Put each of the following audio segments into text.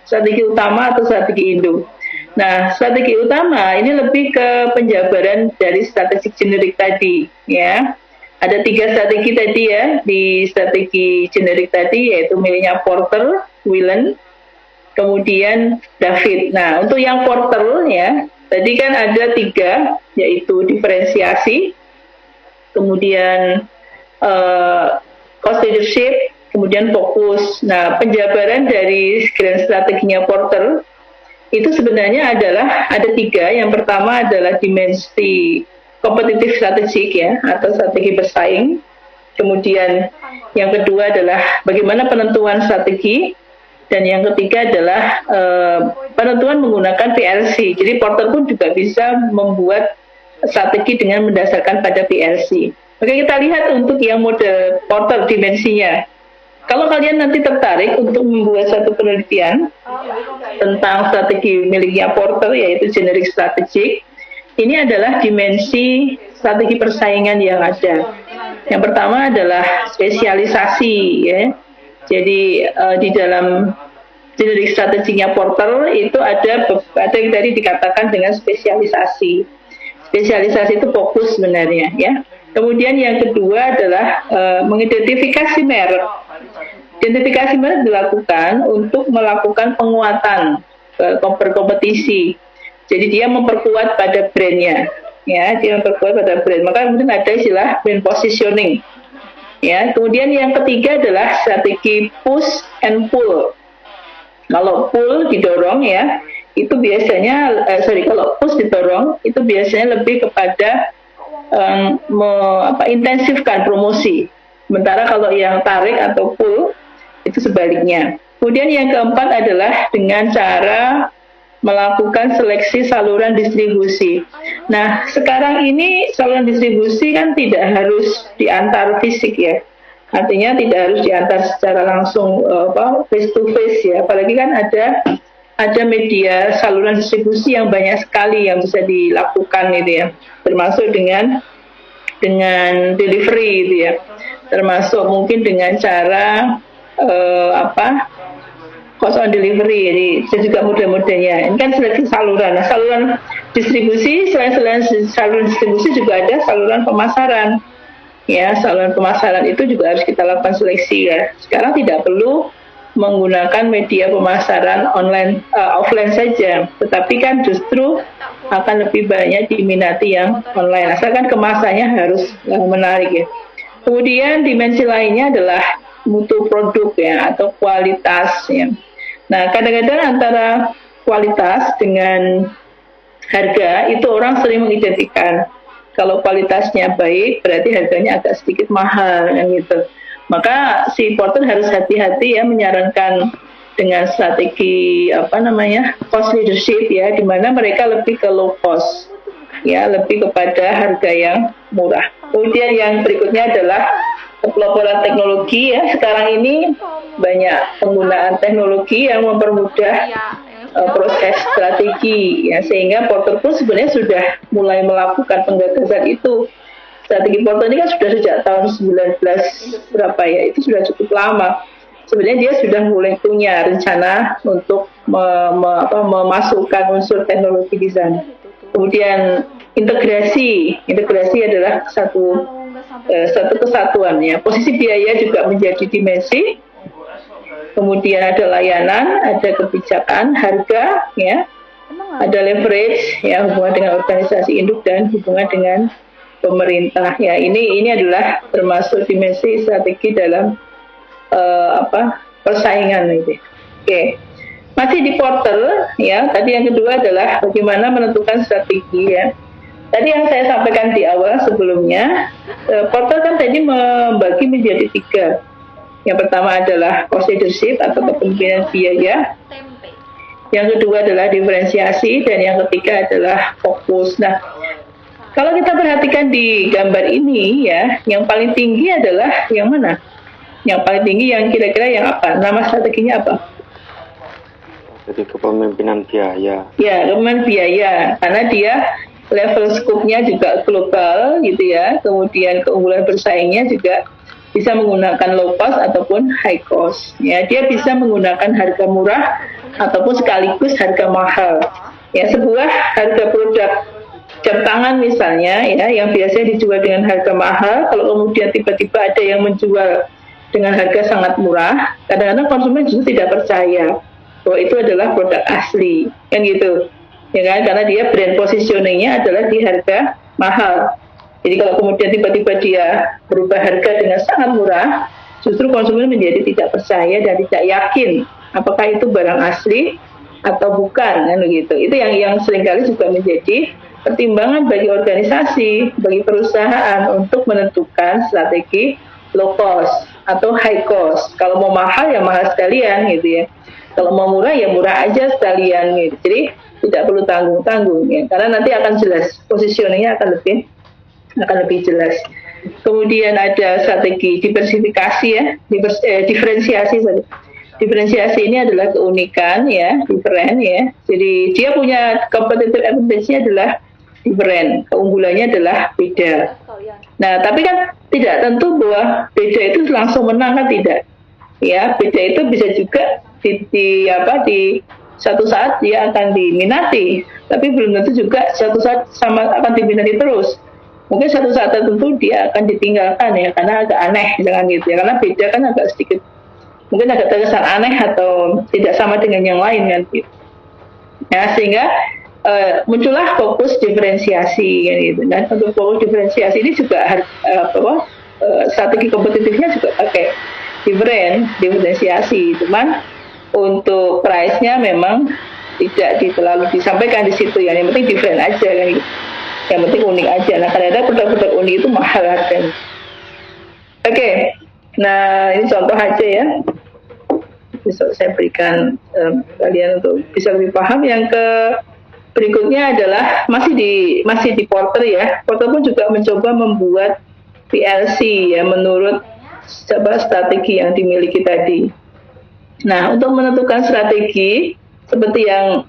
strategi utama atau strategi induk. Nah, strategi utama ini lebih ke penjabaran dari strategi generik tadi, ya. Ada 3 strategi tadi ya di strategi generik tadi, yaitu miliknya Porter, Whelan, kemudian David. Nah, untuk yang Porter ya, tadi kan ada 3, yaitu diferensiasi, kemudian cost leadership, kemudian fokus. Nah, penjabaran dari grand strateginya Porter itu sebenarnya adalah ada 3. Yang pertama adalah dimensi kompetitif strategik ya, atau strategi bersaing. Kemudian yang kedua adalah bagaimana penentuan strategi, dan yang ketiga adalah penentuan menggunakan PLC. Jadi Porter pun juga bisa membuat strategi dengan mendasarkan pada PLC. Oke, kita lihat untuk yang mode Porter dimensinya. Kalau kalian nanti tertarik untuk membuat satu penelitian tentang strategi miliknya Porter, yaitu generic strategic, ini adalah dimensi strategi persaingan yang ada. Yang pertama adalah spesialisasi, ya. Jadi di dalam generic strateginya Porter itu ada yang tadi dikatakan dengan spesialisasi. Spesialisasi itu fokus sebenarnya, ya. Kemudian yang kedua adalah mengidentifikasi merek. Identifikasi merek dilakukan untuk melakukan penguatan berkompetisi. Jadi dia memperkuat pada brandnya, ya, dia memperkuat pada brand. Maka kemudian ada istilah brand positioning. Ya, kemudian yang ketiga adalah strategi push and pull. Kalau pull didorong ya, itu biasanya kalau push didorong itu biasanya lebih kepada intensifkan promosi. Sementara kalau yang tarik atau pull itu sebaliknya. Kemudian yang keempat adalah dengan cara melakukan seleksi saluran distribusi. Nah, sekarang ini saluran distribusi kan tidak harus diantar fisik ya. Artinya tidak harus diantar secara langsung face to face ya. Apalagi kan ada media saluran distribusi yang banyak sekali yang bisa dilakukan gitu ya. Termasuk dengan delivery gitu ya. Termasuk mungkin dengan cara cost on delivery, jadi juga model-modelnya. Ini kan seleksi saluran. Nah, saluran distribusi, selain saluran distribusi juga ada saluran pemasaran. Ya, saluran pemasaran itu juga harus kita lakukan seleksi ya. Sekarang tidak perlu menggunakan media pemasaran online, offline saja, tetapi kan justru akan lebih banyak diminati yang online. Asalkan kemasannya harus menarik ya. Kemudian dimensi lainnya adalah mutu produk ya, atau kualitas ya. Nah, kadang-kadang antara kualitas dengan harga itu orang sering mengidentikan. Kalau kualitasnya baik, berarti harganya agak sedikit mahal kan gitu. Maka si Porter harus hati-hati ya menyarankan dengan strategi cost leadership ya, di mana mereka lebih ke low cost ya, lebih kepada harga yang murah. Kemudian yang berikutnya adalah peloporan teknologi ya. Sekarang ini banyak penggunaan teknologi yang mempermudah proses strategi ya, sehingga Porter pun sebenarnya sudah mulai melakukan penggagasan itu. Strategi Porter ini kan sudah sejak tahun 19 berapa ya, itu sudah cukup lama. Sebenarnya dia sudah mulai punya rencana untuk memasukkan unsur teknologi di sana. Kemudian integrasi adalah satu kesatuan ya. Posisi biaya juga menjadi dimensi. Kemudian ada layanan, ada kebijakan, harga ya. Ada leverage ya, hubungan dengan organisasi induk dan hubungan dengan pemerintah ya. Ini adalah termasuk dimensi strategi dalam persaingan itu. Oke. Masih di Porter ya. Tadi yang kedua adalah bagaimana menentukan strategi ya. Tadi yang saya sampaikan di awal sebelumnya, Porter kan tadi membagi menjadi 3. Yang pertama adalah cost leadership atau kepemimpinan biaya. Yang kedua adalah diferensiasi, dan yang ketiga adalah fokus. Nah, kalau kita perhatikan di gambar ini ya, yang paling tinggi adalah yang mana? Yang paling tinggi yang kira-kira yang apa? Nama strateginya apa? Jadi kepemimpinan biaya. Ya, kepemimpinan biaya, karena dia level scope-nya juga global gitu ya. Kemudian keunggulan bersaingnya juga bisa menggunakan low cost ataupun high cost. Ya, dia bisa menggunakan harga murah ataupun sekaligus harga mahal. Ya, sebuah harga produk jam tangan misalnya ya yang biasanya dijual dengan harga mahal, kalau kemudian tiba-tiba ada yang menjual dengan harga sangat murah, kadang-kadang konsumen justru tidak percaya bahwa itu adalah produk asli, kan gitu. Ya kan, karena dia brand positioningnya adalah di harga mahal. Jadi kalau kemudian tiba-tiba dia berubah harga dengan sangat murah, justru konsumen menjadi tidak percaya dan tidak yakin apakah itu barang asli atau bukan, kan begitu. Itu yang seringkali juga menjadi pertimbangan bagi organisasi, bagi perusahaan untuk menentukan strategi low cost atau high cost. Kalau mau mahal ya mahal sekalian gitu ya. Kalau mau murah ya murah aja sekalian gitu. Jadi tidak perlu tanggung-tanggung ya, karena nanti akan jelas positioningnya akan lebih jelas. Kemudian ada strategi diversifikasi ya, diferensiasi. Diferensiasi ini adalah keunikan ya, different ya. Jadi dia punya competitive advantage-nya adalah different, keunggulannya adalah beda. Nah, tapi kan tidak tentu bahwa beda itu langsung menang, kan tidak. Ya, beda itu bisa juga di suatu saat dia akan diminati, tapi belum tentu juga suatu saat sama akan diminati terus. Mungkin suatu saat tertentu dia akan ditinggalkan ya, karena agak aneh jangan gitu ya, karena beda kan agak sedikit mungkin agak terkesan aneh atau tidak sama dengan yang lain kan gitu. Nah, sehingga muncullah fokus diferensiasi kan gitu. Dan untuk fokus diferensiasi ini juga strategi kompetitifnya juga pakai diferensiasi, cuman untuk price-nya memang tidak terlalu disampaikan di situ ya. Yang penting different aja kan gitu. Yang penting unik aja. Nah, kadang-kadang produk-produk unik itu mahal harganya. Oke. Nah, ini contoh aja ya. Bisa saya berikan kalian untuk bisa lebih paham. Yang berikutnya adalah masih di Porter ya. Porter pun juga mencoba membuat PLC ya menurut strategi yang dimiliki tadi. Nah, untuk menentukan strategi seperti yang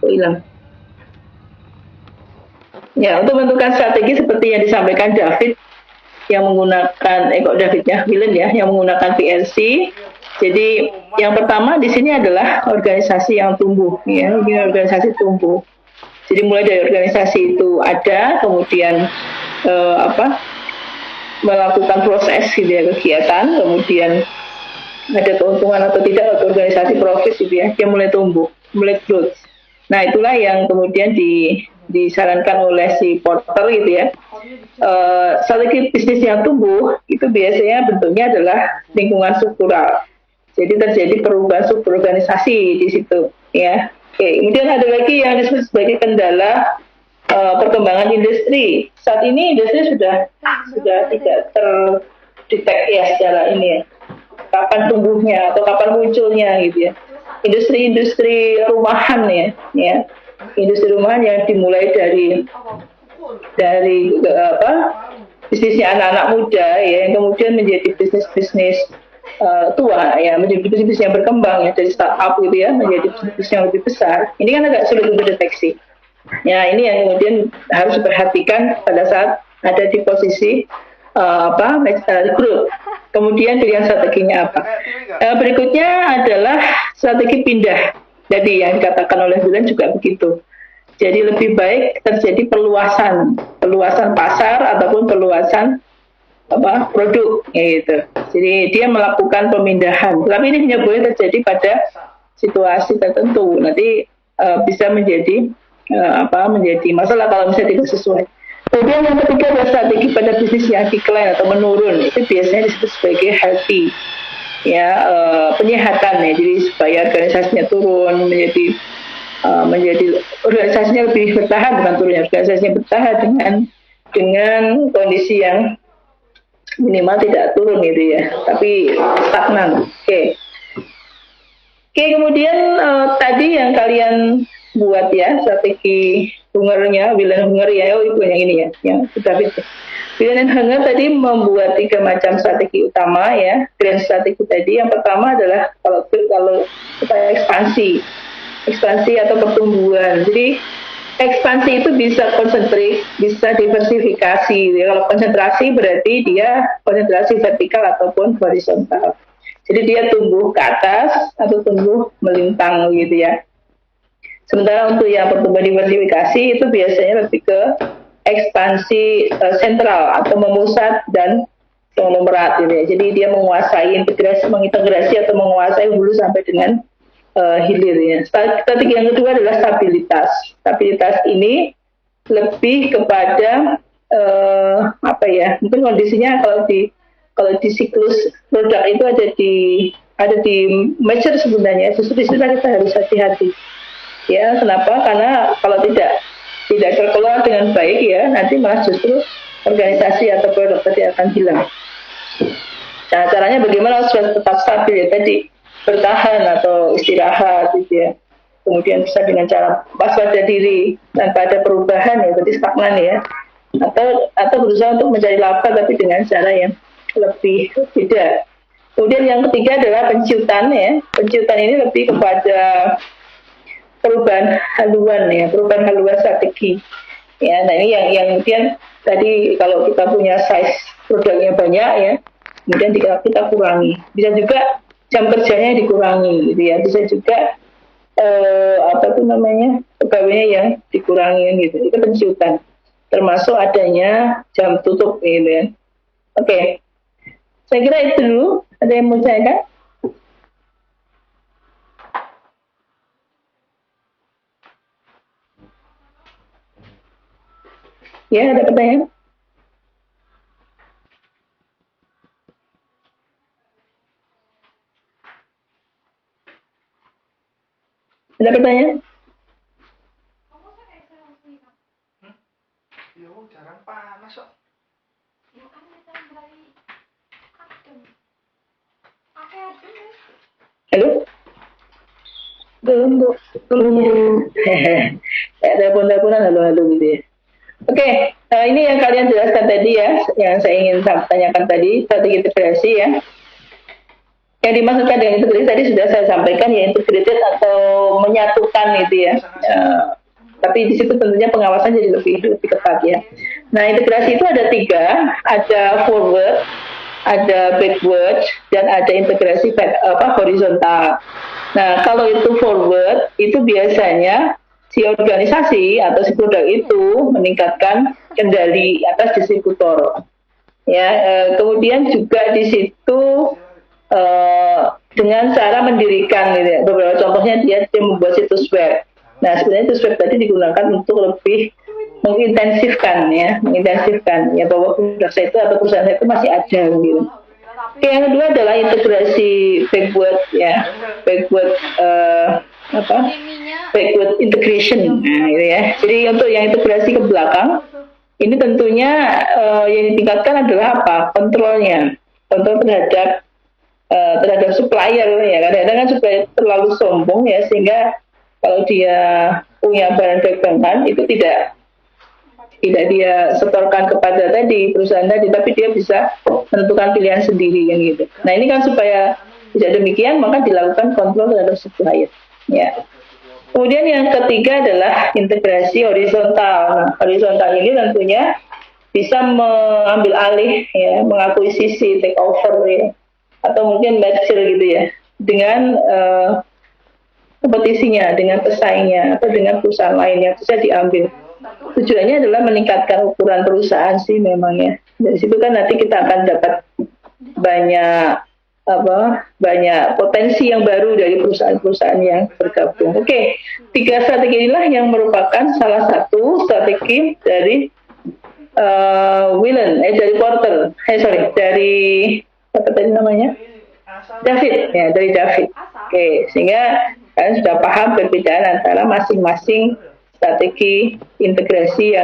hilang. Ya, untuk menentukan strategi seperti yang disampaikan David yang menggunakan Willen ya, yang menggunakan PLC. Jadi yang pertama di sini adalah organisasi yang tumbuh ya, ini organisasi tumbuh. Jadi mulai dari organisasi itu ada, kemudian melakukan proses gitu ya, kegiatan, kemudian ada keuntungan atau tidak atau organisasi profit gitu ya, dia mulai tumbuh, mulai growth. Nah, itulah yang kemudian disarankan oleh si Porter gitu ya. Strategi bisnis yang tumbuh itu biasanya bentuknya adalah lingkungan struktural. Jadi terjadi perubahan struktur organisasi di situ ya. Oke, kemudian ada lagi yang disebut sebagai kendala perkembangan industri. Saat ini industri sudah tidak terdetek ya secara ini ya. Kapan tumbuhnya atau kapan munculnya gitu ya. Industri rumahan ya. Industri rumahan yang dimulai dari bisnisnya anak-anak muda ya, yang kemudian menjadi bisnis tua ya, menjadi bisnis yang berkembang ya, dari startup gitu ya menjadi bisnis yang lebih besar. Ini kan agak sulit untuk deteksi. Ya, ini yang kemudian harus diperhatikan pada saat ada di posisi grup. Kemudian pilihan strateginya apa? Berikutnya adalah strategi pindah. Jadi yang dikatakan oleh Willen juga begitu. Jadi lebih baik terjadi perluasan pasar ataupun perluasan produk gitu. Jadi dia melakukan pemindahan. Tapi ini hanya boleh terjadi pada situasi tertentu. Nanti bisa menjadi masalah kalau misalnya tidak sesuai. Kemudian yang ketiga adalah strategi pada bisnis yang decline atau menurun. Itu biasanya disebut sebagai healthy ya, penyehatan ya. Jadi supaya organisasinya turun menjadi organisasinya lebih bertahan, bukan turun, organisasinya bertahan dengan kondisi yang minimal tidak turun gitu ya, tapi stagnan. Oke, kemudian tadi yang kalian buat ya strategi Hungernya, Willen Hunger ya, itu yang ini ya, yang sudah itu. Willen Hunger tadi membuat 3 macam strategi utama ya, grand strategi tadi. Yang pertama adalah kalau kita ekspansi atau pertumbuhan. Jadi ekspansi itu bisa konsentrik, bisa diversifikasi. Kalau konsentrasi berarti dia konsentrasi vertikal ataupun horizontal. Jadi dia tumbuh ke atas atau tumbuh melintang gitu ya. Sementara untuk yang pertumbuhan diversifikasi itu biasanya lebih ke ekspansi sentral atau memusat dan konglomerat gitu ya. Jadi dia menguasai mengintegrasi atau menguasai hulu sampai dengan hilir ya. Strategi yang kedua adalah stabilitas. Stabilitas ini lebih kepada mungkin kondisinya kalau di siklus produk itu ada di mature sebenarnya. Justru di situ kita harus hati-hati. Ya, kenapa? Karena kalau tidak terkelola dengan baik ya, nanti malah justru organisasi atau produk tadi akan hilang. Nah, caranya bagaimana supaya tetap stabil ya tadi, bertahan atau istirahat gitu ya. Kemudian bisa dengan cara waspada diri tanpa ada perubahan ya, berarti stagnan ya. Atau berusaha untuk mencari laba tapi dengan cara yang lebih beda. Kemudian yang ketiga adalah penciutan ya. Penciutan ini lebih kepada perubahan haluan strategi. Ya, nah ini yang kemudian tadi kalau kita punya size produknya banyak ya, kemudian kita kurangi. Bisa juga jam kerjanya dikurangi gitu ya. Bisa juga pegawainya yang dikurangi gitu. Itu penciutan. Termasuk adanya jam tutup gitu ya. Oke. Saya kira itu dulu. Ada yang mau saya kan? Ya, ada pertanyaan? Ada pertanyaan? Jarang panas kok. Halo? Belum, Bu. Telepon-teleponan halo-halo gitu ya. Oke, ini yang kalian jelaskan tadi ya, yang saya ingin tanyakan tadi, strategi integrasi ya. Yang dimaksudkan dengan integrasi tadi sudah saya sampaikan ya, integrated atau menyatukan gitu ya. Tapi di situ tentunya pengawasan jadi lebih ketat ya. Nah, integrasi itu ada 3, ada forward, ada backward, dan ada integrasi horizontal. Nah, kalau itu forward, itu biasanya si organisasi atau si produk itu meningkatkan kendali atas distributor. Ya, kemudian juga di situ dengan cara mendirikan gitu ya. Beberapa contohnya dia membuat situs web. Nah, sebenarnya situs web tadi digunakan untuk lebih mengintensifkan ya bahwa produk saya itu atau perusahaan saya itu masih ada gitu. Yang kedua adalah integrasi backward ya, backward integration. Nah, gitu ya. Jadi untuk yang integrasi ke belakang, ini tentunya yang ditingkatkan adalah apa? Kontrolnya, kontrol terhadap supplier ya. Kadang-kadang kan supplier terlalu sombong ya, sehingga kalau dia punya barang dagangan itu tidak dia setorkan kepada perusahaan tadi, tapi dia bisa menentukan pilihan sendiri kan gitu. Nah, ini kan supaya tidak demikian maka dilakukan kontrol terhadap supplier ya. Kemudian yang ketiga adalah integrasi horizontal. Nah, horizontal ini tentunya bisa mengambil alih ya, mengakuisisi, take over ya, atau mungkin merger gitu ya, dengan kompetisinya, dengan pesaingnya atau dengan perusahaan lain yang bisa diambil. Tujuannya adalah meningkatkan ukuran perusahaan sih memang ya. Dari situ kan nanti kita akan dapat banyak potensi yang baru dari perusahaan-perusahaan yang bergabung. Oke, 3 strategi inilah yang merupakan salah satu strategi dari dari Porter. Dari apa tadi namanya? David ya, dari David. Oke, sehingga kalian sudah paham perbedaan antara masing-masing strategi integrasi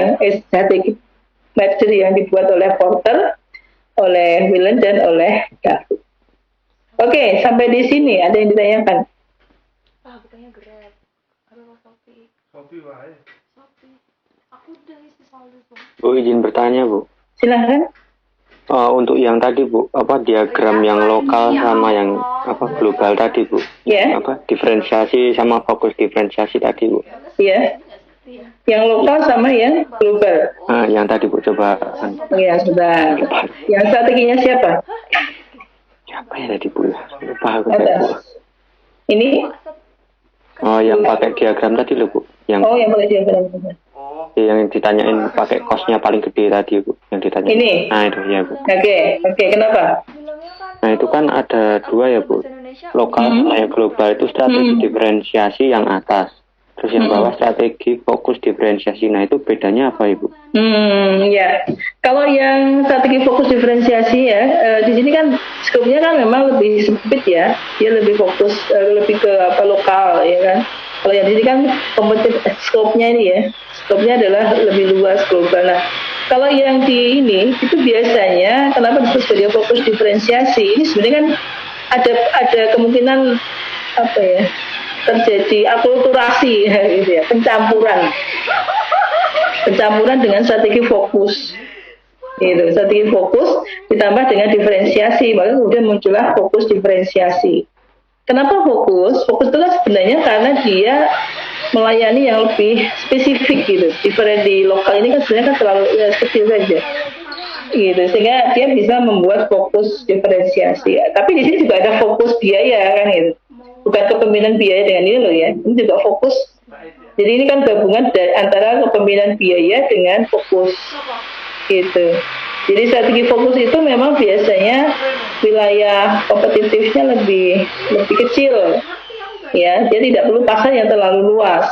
strategi merger yang dibuat oleh Porter, oleh Whelan dan oleh David. Oke, sampai di sini ada yang ditanyakan? Bukannya Grab. Halo Sophie. Kopi wae. Sophie. Aku udah isi saldo, Bu. Bu, izin bertanya, Bu. Silahkan. Untuk yang tadi, Bu, diagram yang lokal sama yang global tadi, Bu? Ya. Diferensiasi sama fokus diferensiasi tadi, Bu? Iya. Yang lokal sama yang global. Nah, yang tadi, Bu, coba. Ya, sudah. Yang strateginya siapa? apa ya tadi Bu? Lupa aku Bu. Ini? Oh, yang pakai diagram tadi loh Bu. Yang pakai diagram. Yang ditanyain pakai kosnya paling gede tadi Bu, yang ditanya. Ini? Nah itu ya Bu. Oke, kenapa? Nah itu kan ada dua ya Bu. Lokal sama yang global itu strategi diferensiasi yang atas. Terus yang bawah strategi fokus diferensiasi. Nah itu bedanya apa Ibu? Ya. Kalau yang strategi fokus diferensiasi ya, di sini kan skopnya kan memang lebih sempit ya. Dia lebih fokus lebih ke lokal ya kan. Kalau yang di sini kan skopnya ini ya, skopnya adalah lebih luas global. Nah, kalau yang di ini itu biasanya kenapa disebut sebagai fokus diferensiasi? Ini sebenarnya kan ada kemungkinan apa ya? Terjadi akulturasi gitu ya, pencampuran dengan strategi fokus. Gitu, strategi fokus ditambah dengan diferensiasi, maka kemudian muncullah fokus diferensiasi. Kenapa fokus? Fokus itu kan sebenarnya karena dia melayani yang lebih spesifik gitu. Di lokal ini kan sebenarnya kan terlalu kecil saja. Gitu, sehingga dia bisa membuat fokus diferensiasi. Tapi di sini juga ada fokus biaya kan gitu. Bukan kepemimpinan biaya dengan ini loh ya. Ini juga fokus. Jadi ini kan gabungan antara kepemimpinan biaya dengan fokus. Gitu. Jadi strategi fokus itu memang biasanya wilayah kompetitifnya lebih kecil. Ya, dia tidak perlu pasar yang terlalu luas.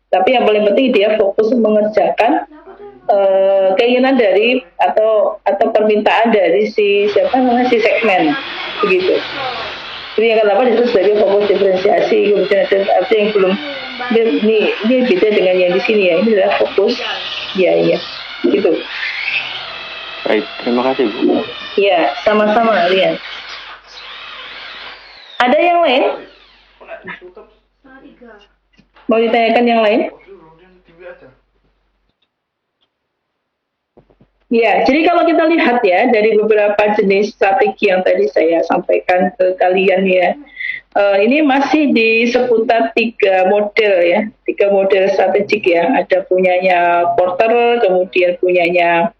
Tapi yang paling penting dia fokus mengerjakan keinginan dari atau permintaan dari si segmen begitu. Jadi yang kenapa disebut sebagai fokus diferensiasi, kemudian ada yang belum ini beda dengan yang di sini ya, ini adalah fokus biaya gitu. Baik, terima kasih Bu. Ya, sama-sama Rian. Ada yang lain? Mau ditanyakan yang lain? Ya, jadi kalau kita lihat ya dari beberapa jenis strategi yang tadi saya sampaikan ke kalian ya, ini masih di seputar 3 model ya, 3 model strategik ya. Ada punyanya Porter, kemudian punyanya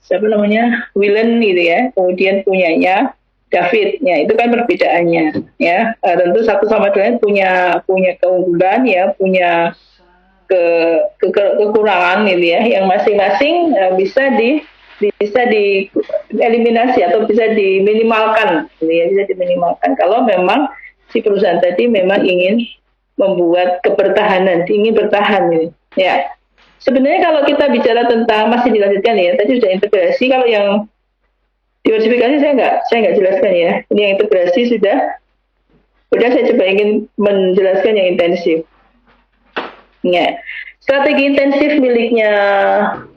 siapa namanya Whelan gitu ya, kemudian punyanya David. Ya, itu kan perbedaannya ya. Tentu satu sama lain punya keunggulan ya, punya kekurangan gitu ya, yang masing-masing bisa dieliminasi atau bisa diminimalkan gitu ya, bisa diminimalkan kalau memang si perusahaan tadi memang ingin membuat kebertahanan, ingin bertahan gitu ya. Sebenarnya kalau kita bicara tentang, masih dilanjutkan ya, tadi sudah integrasi. Kalau yang diversifikasi saya nggak jelaskan ya. Ini yang integrasi sudah saya coba ingin menjelaskan yang intensif. Ya, strategi intensif miliknya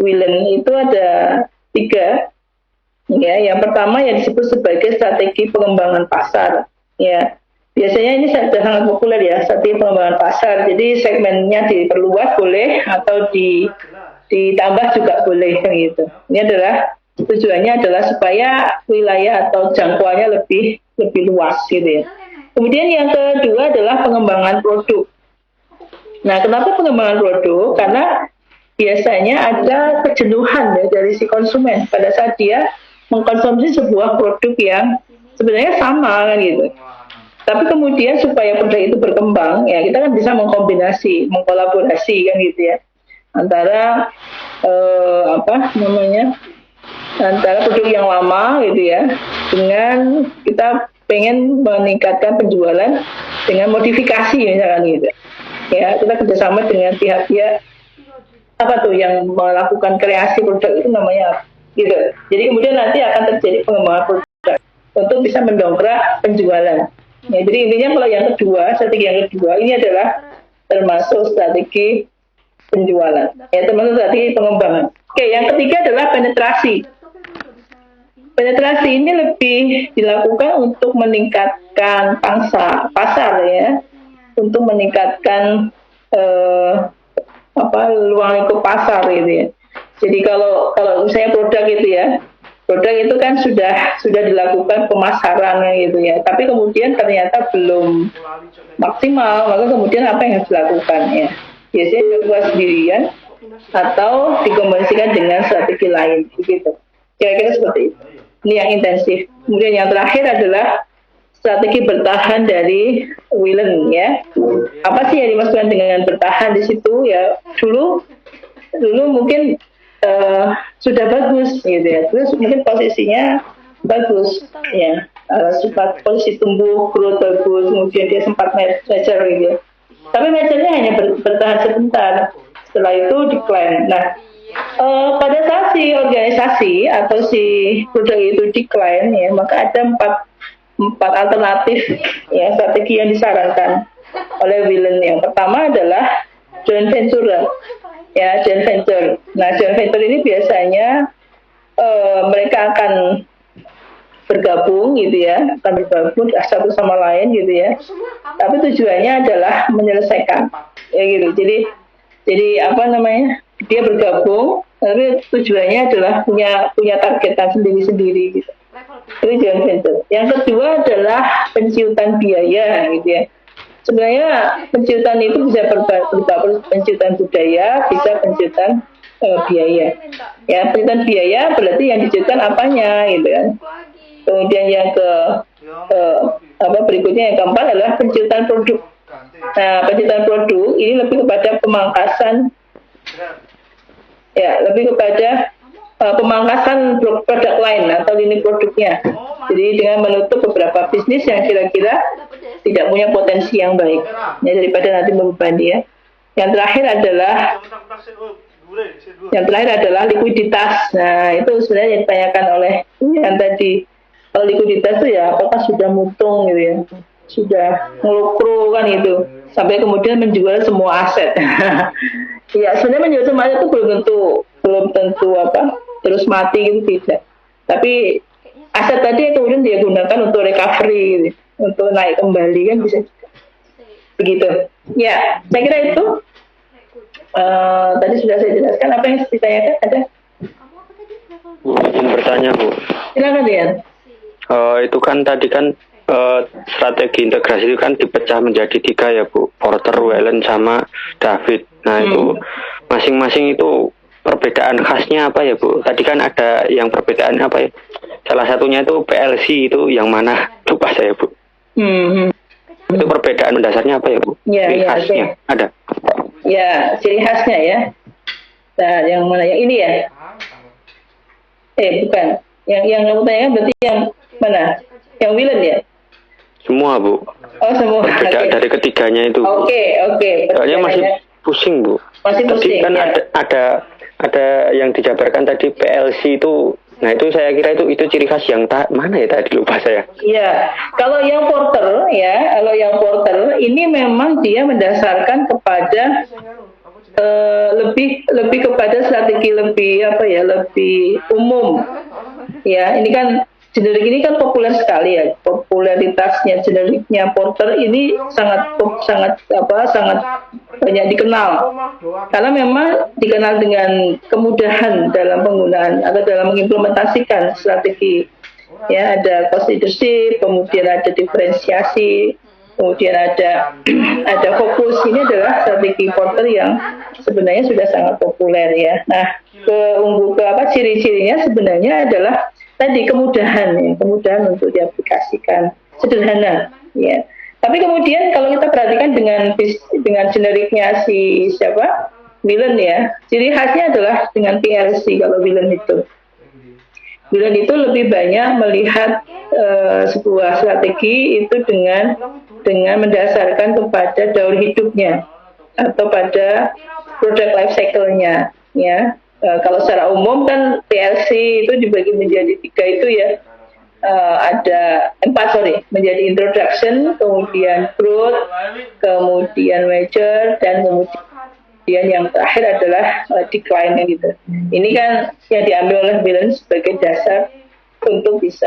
Whelan itu ada 3. Ya, yang pertama yang disebut sebagai strategi pengembangan pasar. Ya, biasanya ini sudah sangat populer ya, strategi pengembangan pasar. Jadi segmennya diperluas boleh atau ditambah juga boleh gitu. Ini adalah tujuannya adalah supaya wilayah atau jangkauannya lebih luas gitu ya. Kemudian yang kedua adalah pengembangan produk. Nah, kenapa pengembangan produk? Karena biasanya ada kejenuhan ya dari si konsumen pada saat dia mengkonsumsi sebuah produk yang sebenarnya sama kan gitu. Tapi kemudian supaya produk itu berkembang, ya kita kan bisa mengkolaborasi kan gitu ya, antara antara produk yang lama gitu ya, dengan kita pengen meningkatkan penjualan dengan modifikasi misalkan gitu. Ya, kita kerjasama dengan pihak-pihak yang melakukan kreasi produk itu namanya gitu. Jadi kemudian nanti akan terjadi pengembangan produk untuk bisa mendongkrak penjualan. Ya, jadi intinya kalau yang kedua, strategi yang kedua ini adalah termasuk strategi penjualan, ya termasuk strategi pengembangan. Oke, yang ketiga adalah penetrasi. Penetrasi ini lebih dilakukan untuk meningkatkan pangsa pasar ya, untuk meningkatkan luang lingkup pasar gitu ya. Jadi kalau misalnya produk itu ya, produk itu kan sudah dilakukan pemasarannya gitu ya, tapi kemudian ternyata belum maksimal, maka kemudian apa yang harus dilakukan ya? Biasanya dilakukan sendirian atau dikombinasikan dengan strategi lain begitu. Kira-kira seperti itu. Ini yang intensif. Kemudian yang terakhir adalah strategi bertahan dari Willen ya. Apa sih yang dimaksudkan dengan bertahan di situ ya? Dulu mungkin sudah bagus gitu ya. Terus mungkin posisinya bagus ya. Sempat posisi tumbuh, growth bagus, kemudian dia sempat mature gitu ya. Tapi maturenya hanya bertahan sebentar. Setelah itu decline. Nah, pada saat si organisasi atau si produk itu decline ya, maka ada empat alternatif ya strategi yang disarankan oleh Willen. Yang pertama adalah joint venture ya, joint venture. Nah, joint venture ini biasanya mereka akan bergabung gitu ya, akan bergabung satu sama lain gitu ya. Tapi tujuannya adalah menyelesaikan ya gitu. Jadi apa namanya? Dia bergabung, tapi tujuannya adalah punya targetan sendiri-sendiri gitu. Itu joint venture. Yang kedua adalah penciutan biaya gitu ya. Sebenarnya penciutan itu bisa berupa penciutan budaya, bisa penciutan biaya. Ya, penciutan biaya berarti yang dicuitkan apanya gitu kan. Kemudian yang berikutnya yang keempat adalah penciutan produk. Nah, penciutan produk ini lebih kepada pemangkasan produk lain atau lini produknya. Jadi dengan menutup beberapa bisnis yang kira-kira tidak punya potensi yang baik ya, daripada nanti membebani ya. Yang terakhir adalah likuiditas. Nah, itu sebenarnya ditanyakan oleh yang tadi. Kalau likuiditas itu ya apakah sudah mutung gitu ya, sudah ngelukro kan itu, sampai kemudian menjual semua aset. Ya sebenarnya menjual semua aset itu belum tentu terus mati gitu, tidak. Tapi aset tadi kemudian dia gunakan untuk recovery gitu, untuk naik kembali kan bisa juga. Begitu. Ya, saya kira itu tadi sudah saya jelaskan. Apa yang ditanyakan ada? Bu, izin bertanya Bu. Silakan ya. Itu kan tadi kan strategi integrasi itu kan dipecah menjadi 3 ya Bu, Porter, Wellen sama David. Nah itu masing-masing itu perbedaan khasnya apa ya Bu? Tadi kan ada yang perbedaan apa ya? Salah satunya itu PLC itu yang mana? Lupa saya Bu. Itu perbedaan mendasarnya apa ya Bu? Ciri khasnya ada? Ya, ciri khasnya ya. Nah, yang mana? Yang ini ya? Bukan. Yang kamu tanyakan berarti yang mana? Yang Willen ya? Semua Bu. Oh semua. Beda dari ketiganya itu. Oke. Soalnya masih pusing Bu. Masih pusing. Tadi kan ya. ada yang dijabarkan tadi PLC itu. Nah itu saya kira itu ciri khas yang mana ya tadi, lupa saya. Iya. Kalau yang Porter ini memang dia mendasarkan kepada lebih kepada strategi lebih umum. Ya, ini kan generik ini kan populer sekali ya. Popularitasnya generiknya Porter ini sangat banyak dikenal. Karena memang dikenal dengan kemudahan dalam penggunaan atau dalam mengimplementasikan strategi. Ya, ada cost leadership, kemudian ada diferensiasi, kemudian ada fokus. Ini adalah strategi Porter yang sebenarnya sudah sangat populer ya. Nah, ciri-cirinya sebenarnya adalah tadi kemudahan untuk diaplikasikan, sederhana ya. Tapi kemudian kalau kita perhatikan dengan generiknya Willen ya, ciri khasnya adalah dengan PLC. Kalau Willen itu lebih banyak melihat sebuah strategi itu dengan mendasarkan kepada daur hidupnya atau pada product life cycle-nya ya. Kalau secara umum kan PLC itu dibagi menjadi 3 itu ya, ada 4 menjadi introduction, kemudian growth, kemudian mature, dan kemudian yang terakhir adalah decline gitu. Ini kan yang diambil oleh Willen sebagai dasar untuk bisa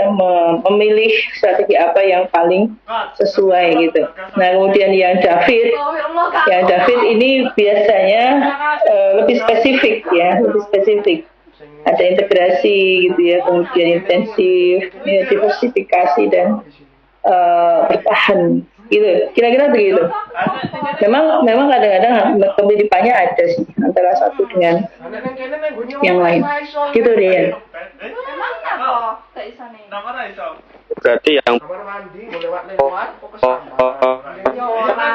memilih strategi apa yang paling sesuai gitu. Nah kemudian yang David ini biasanya lebih spesifik ya, ada integrasi gitu ya, kemudian intensif, ya, diversifikasi dan bertahan gitu, kira-kira begitu. Memang kadang-kadang kemiripannya ada sih antara satu dengan yang lain gitu deh ya. apa? Gak bisa nih. Nomor iso. Berarti yang Kamar mandi mau lewat-lewat kok ke sana. Ya ora.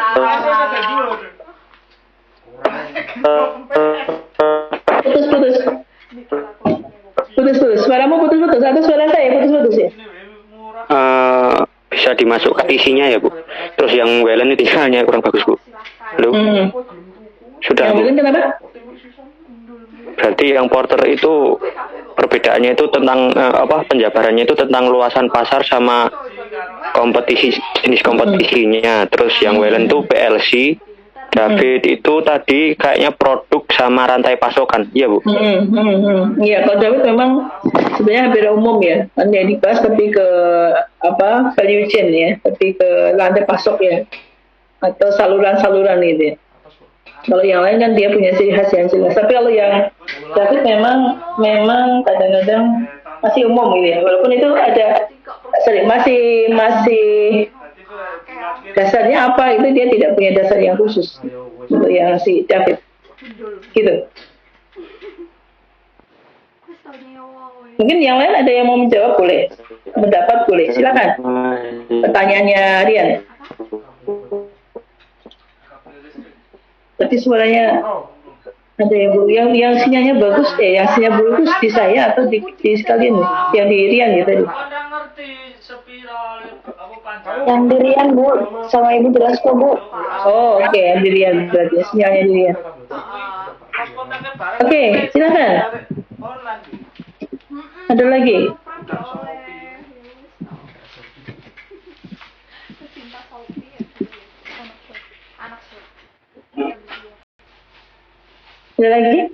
Putus-putus. Putus-putus. Suaramu putus-putus. Atau suara saya putus-putus ya? bisa dimasukkan isinya ya Bu. Terus yang Welen itu sinyalnya kurang bagus Bu. Halo? Sudah Yang Bu. bilang kenapa? Berarti yang porter itu perbedaannya itu tentang penjabarannya itu tentang luasan pasar sama kompetisi, jenis kompetisinya. Terus yang Welen itu PLC, David itu tadi kayaknya produk sama rantai pasokan, iya Bu? Iya, kalau David memang sebenarnya hampir umum ya. Yang dibahas lebih ke value chain ya, lebih ke rantai pasok ya, atau saluran-saluran gitu ya. Kalau yang lain kan dia punya ciri khas yang jelas. Tapi kalau yang David memang kadang-kadang masih umum gitu ya. Walaupun itu ada masih dasarnya apa itu dia tidak punya dasar yang khusus untuk yang si David gitu. Mungkin yang lain ada yang mau menjawab boleh, mendapat boleh, silakan. Pertanyaannya Rian. Tapi suaranya ada yang buruk, yang sinyalnya bagus yang sinyal buruk itu di saya atau di sekalian yang di Rian ya tadi. Yang di Rian Bu, sama Ibu jelas kok Bu. Oh oke, yang di Rian berarti sinyalnya di Rian. Oke, silakan. Ada lagi? Ada lagi?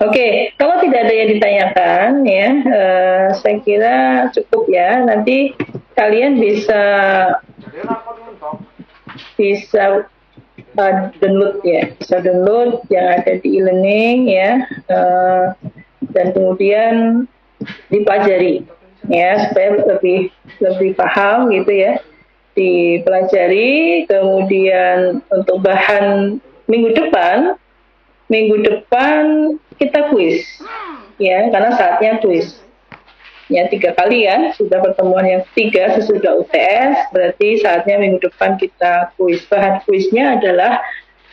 Oke, kalau tidak ada yang ditanyakan ya, saya kira cukup ya. Nanti kalian bisa download ya, bisa download yang ada di e-learning ya, dan kemudian dipelajari ya supaya lebih paham gitu ya. Dipelajari, kemudian untuk bahan minggu depan kita kuis ya, karena saatnya kuis ya 3 kali ya, sudah pertemuan yang ketiga sesudah UTS, berarti saatnya minggu depan kita kuis. Bahan kuisnya adalah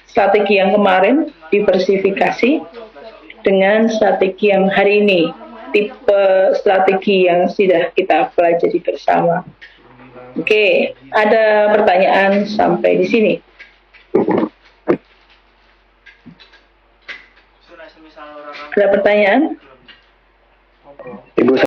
strategi yang kemarin diversifikasi dengan strategi yang hari ini, tipe strategi yang sudah kita pelajari bersama. Oke, ada pertanyaan sampai di sini? Ada pertanyaan? Ibu